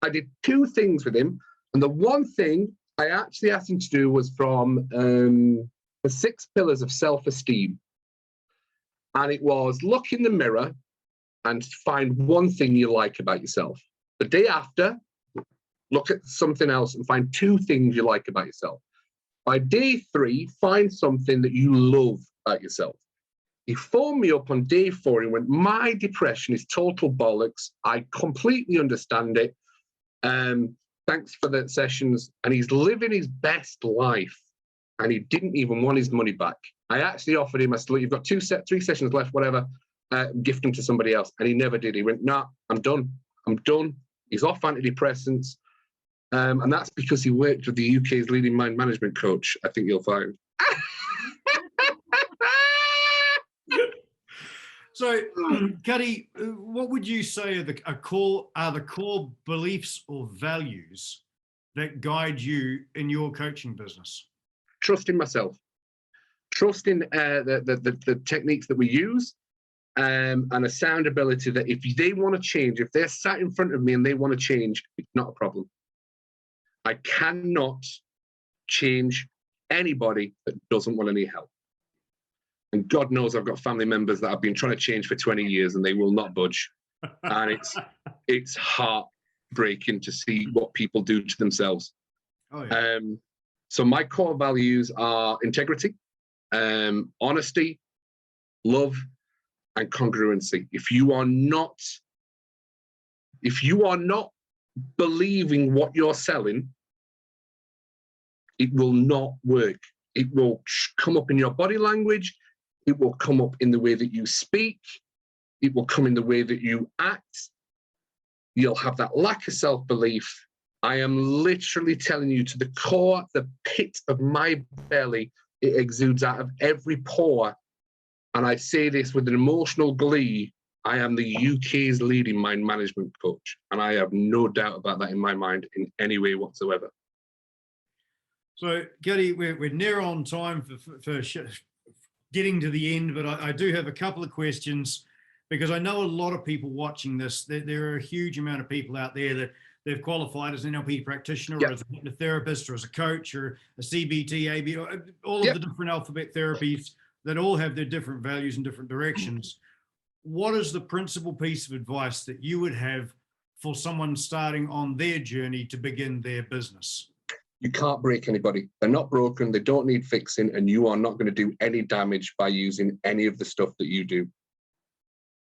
S2: I did 2 things with him. And the one thing I actually asked him to do was from the 6 pillars of self-esteem. And it was look in the mirror and find one thing you like about yourself. The day after, look at something else and find 2 things you like about yourself. By day 3, find something that you love about yourself. He phoned me up on day 4 and went, my depression is total bollocks. I completely understand it. Thanks for the sessions. And he's living his best life. And he didn't even want his money back. I actually offered him, I said, you've got 3 sessions left, whatever, gift them to somebody else. And he never did. He went, nah, I'm done. I'm done. He's off antidepressants. And that's because he worked with the UK's leading mind management coach, I think you'll find.
S1: So, Cuddy, what would you say are the core beliefs or values that guide you in your coaching business?
S2: Trust in myself. Trust in the techniques that we use, and a sound ability that if they want to change, if they're sat in front of me and they want to change, it's not a problem. I cannot change anybody that doesn't want any help. And God knows I've got family members that I've been trying to change for 20 years and they will not budge. And it's heartbreaking to see what people do to themselves.
S1: Oh, yeah.
S2: So my core values are integrity, honesty, love, and congruency. If you are not believing what you're selling, it will not work. It will come up in your body language. It will come up in the way that you speak. It will come in the way that you act. You'll have that lack of self-belief. I am literally telling you, to the core, the pit of my belly, it exudes out of every pore. And I say this with an emotional glee. I am the UK's leading mind management coach. And I have no doubt about that in my mind in any way whatsoever.
S1: So, Cuddy, we're near on time for getting to the end, but I do have a couple of questions, because I know a lot of people watching this, there are a huge amount of people out there that they've qualified as an NLP practitioner, or as a hypnotherapist, or as a coach, or a CBT, AB, all of the different alphabet therapies that all have their different values and different directions. What is the principal piece of advice that you would have for someone starting on their journey to begin their business?
S2: You can't break anybody. They're not broken. They don't need fixing. And you are not going to do any damage by using any of the stuff that you do.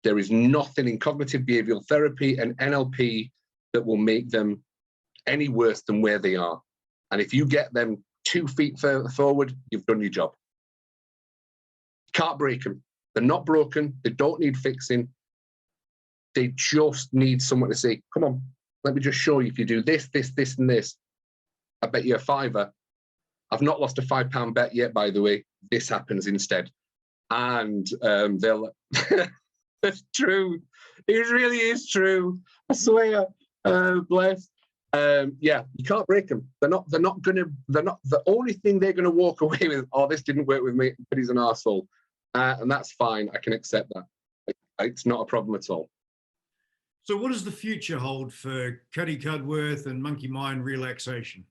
S2: There is nothing in cognitive behavioral therapy and NLP that will make them any worse than where they are. And if you get them 2 feet further forward, you've done your job. You can't break them. They're not broken. They don't need fixing. They just need someone to say, come on, let me just show you. If you do this, this, this, and this, I bet you a £5. I've not lost a £5 bet yet, by the way. This happens instead. And they'll... That's true. It really is true. I swear. Bless. Yeah, you can't break them. They're not the only thing they're gonna walk away with, oh, this didn't work with me, but he's an arsehole. And that's fine. I can accept that. It's not a problem at all.
S1: So what does the future hold for Cuddy Cudworth and Monkey Mind Relaxation?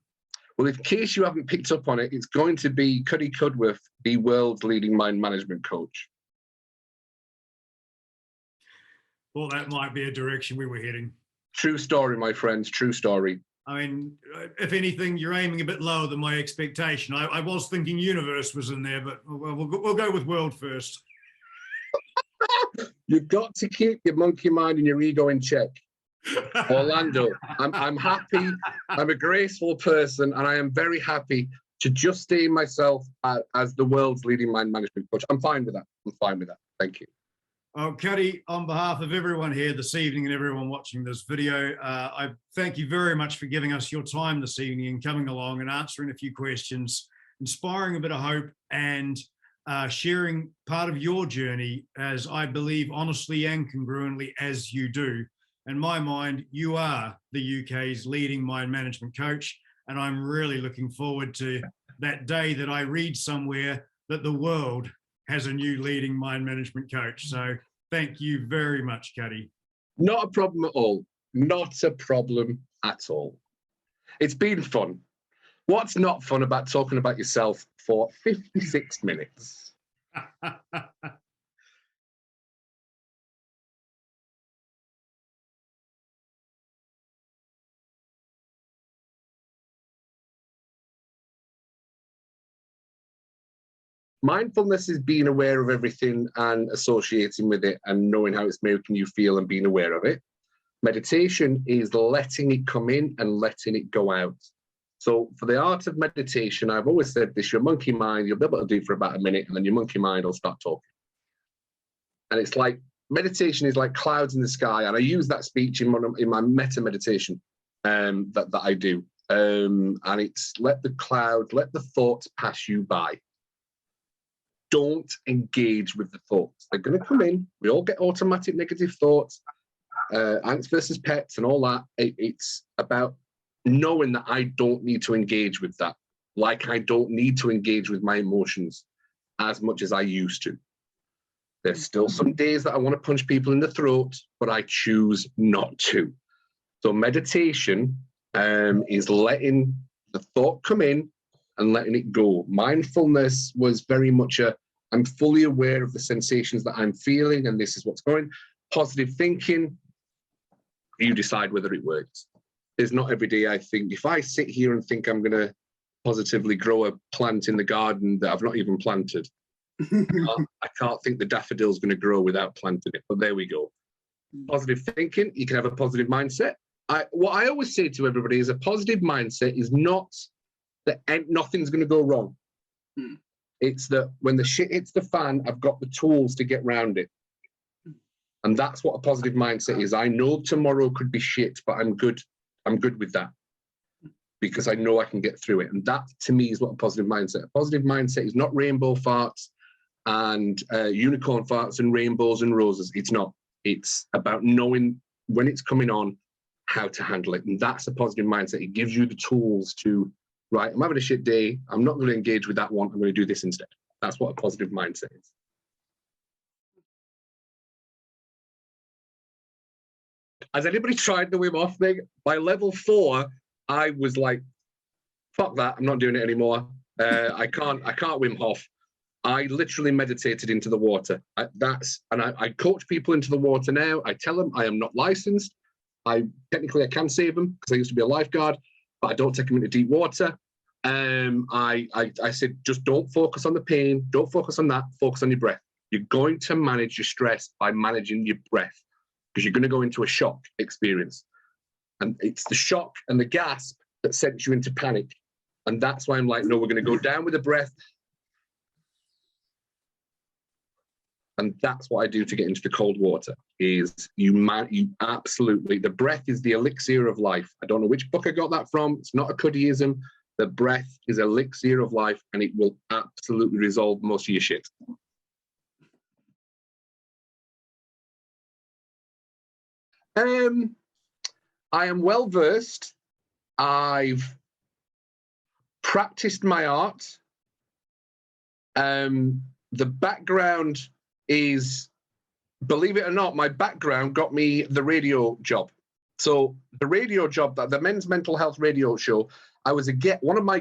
S2: Well, in case you haven't picked up on it, it's going to be Cuddy Cudworth, the world's leading mind management coach.
S1: Well, that might be a direction we were heading.
S2: True story, my friends, true story.
S1: I mean, if anything, you're aiming a bit lower than my expectation. I was thinking universe was in there, but we'll go with world first.
S2: You've got to keep your monkey mind and your ego in check. Orlando, I'm happy. I'm a graceful person, and I am very happy to just stay myself as the world's leading mind management coach. I'm fine with that. I'm fine with that. Thank you.
S1: Oh, Cuddy, on behalf of everyone here this evening and everyone watching this video, I thank you very much for giving us your time this evening and coming along and answering a few questions, inspiring a bit of hope, and sharing part of your journey, as I believe honestly and congruently as you do. In my mind, you are the UK's leading mind management coach, and I'm really looking forward to that day that I read somewhere that the world has a new leading mind management coach. So thank you very much, Cuddy.
S2: Not a problem at all. Not a problem at all. It's been fun. What's not fun about talking about yourself for 56 minutes? Mindfulness is being aware of everything and associating with it and knowing how it's making you feel and being aware of it. Meditation is letting it come in and letting it go out. So for the art of meditation, I've always said this, your monkey mind, you'll be able to do it for about a minute and then your monkey mind will start talking. And it's like, meditation is like clouds in the sky. And I use that speech in my meta meditation that I do. And it's let the clouds, let the thoughts pass you by. Don't engage with the thoughts. They're going to come in. We all get automatic negative thoughts, angst versus pets and all that. It's about knowing that I don't need to engage with that. Like I don't need to engage with my emotions as much as I used to. There's still some days that I want to punch people in the throat, but I choose not to. So meditation is letting the thought come in and letting it go. Mindfulness was very much I'm fully aware of the sensations that I'm feeling and this is what's going. Positive thinking, you decide whether it works. It's not every day I think, if I sit here and think I'm going to positively grow a plant in the garden that I've not even planted, I can't think the daffodil's going to grow without planting it, but there we go. Positive thinking, you can have a positive mindset. What I always say to everybody is a positive mindset is not that nothing's going to go wrong. It's that when the shit hits the fan, I've got the tools to get around it. And that's what a positive mindset is. I know tomorrow could be shit, but I'm good. I'm good with that because I know I can get through it. And that, to me, is what a positive mindset. A positive mindset is not rainbow farts and unicorn farts and rainbows and roses. It's not. It's about knowing when it's coming on, how to handle it. And that's a positive mindset. It gives you the tools to, right, I'm having a shit day. I'm not going to engage with that one. I'm going to do this instead. That's what a positive mindset is. Has anybody tried the Wim Hof thing? By level 4, I was like, fuck that. I'm not doing it anymore. I can't Wim Hof. I literally meditated into the water. I coach people into the water now. I tell them I am not licensed. Technically I can save them because I used to be a lifeguard, but I don't take them into deep water. I said, just don't focus on the pain. Don't focus on that. Focus on your breath. You're going to manage your stress by managing your breath because you're going to go into a shock experience. And it's the shock and the gasp that sends you into panic. And that's why I'm like, no, we're going to go down with the breath. And that's what I do to get into the cold water is you absolutely, the breath is the elixir of life. I don't know which book I got that from. It's not a Cuddyism. The breath is elixir of life and it will absolutely resolve most of your shit. I am well versed. I've practiced my art. The background is, believe it or not, my background got me the radio job. So the radio job, the men's mental health radio show, I was one of my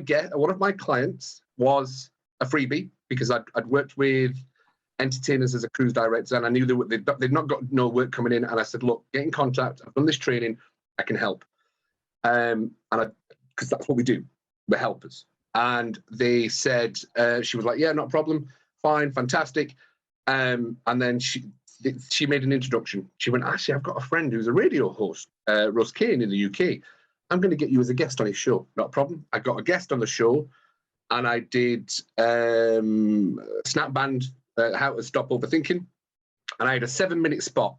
S2: clients was a freebie because I'd worked with entertainers as a cruise director and I knew they'd not got no work coming in. And I said, look, get in contact. I've done this training. I can help. Because that's what we do. We're helpers. And they said, she was like, yeah, not a problem. Fine, fantastic. And then she made an introduction. She went, actually, I've got a friend who's a radio host, Russ Kane in the UK. I'm going to get you as a guest on his show. Not a problem. I got a guest on the show and I did Snap Band, How to Stop Overthinking. And I had a 7-minute spot.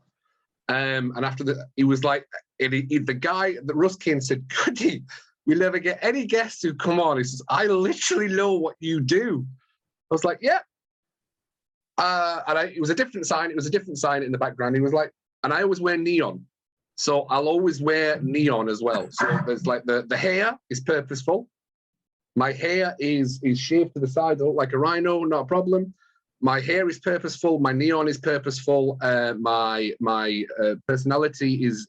S2: And after he was like, the guy that Russ Kane said, Cuddy, we never get any guests who come on. He says, I literally know what you do. I was like, yeah. It was a different sign. It was a different sign in the background. He was like, and I always wear neon. So I'll always wear neon as well. So there's like the hair is purposeful. My hair is shaved to the side. I look like a rhino, not a problem. My hair is purposeful. My neon is purposeful. My personality is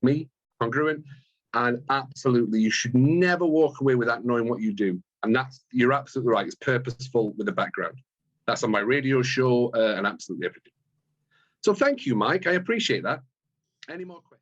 S2: me, congruent. And absolutely, you should never walk away without knowing what you do. And you're absolutely right. It's purposeful with the background. That's on my radio show and absolutely everything. So thank you, Mike. I appreciate that. Any more questions?